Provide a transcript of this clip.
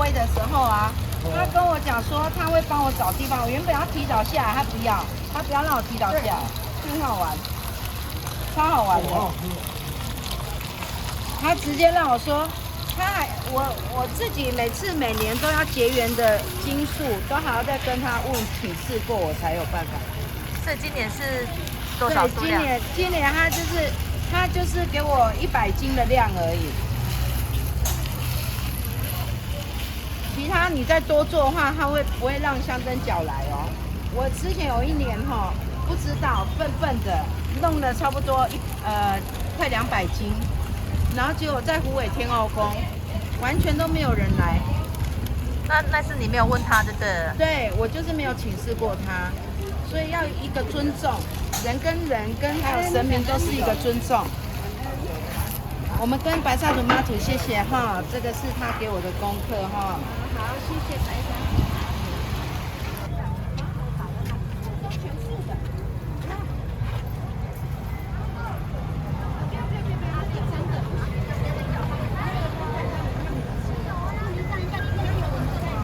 灰的时候啊，他跟我讲说他会帮我找地方。我原本要提早下来，他不要让我提早下来，很好玩，超好玩的。他直接让我说，我自己每年都要结缘的斤数，都还要再跟他问请示过，我才有办法。所以今年是多少数量？今年他就是给我100斤的量而已。其他你再多做的话，他会不会让香灯脚来哦？我之前有一年不知道笨的弄了差不多快200斤，然后结果在虎尾天后宫完全都没有人来。那是你没有问他对不对？对，我就是没有请示过他，所以要一个尊重，人跟人跟还有神明都是一个尊重。我们跟白沙屯妈祖谢谢哈，这个是他给我的功课哈。好，谢谢白沙屯。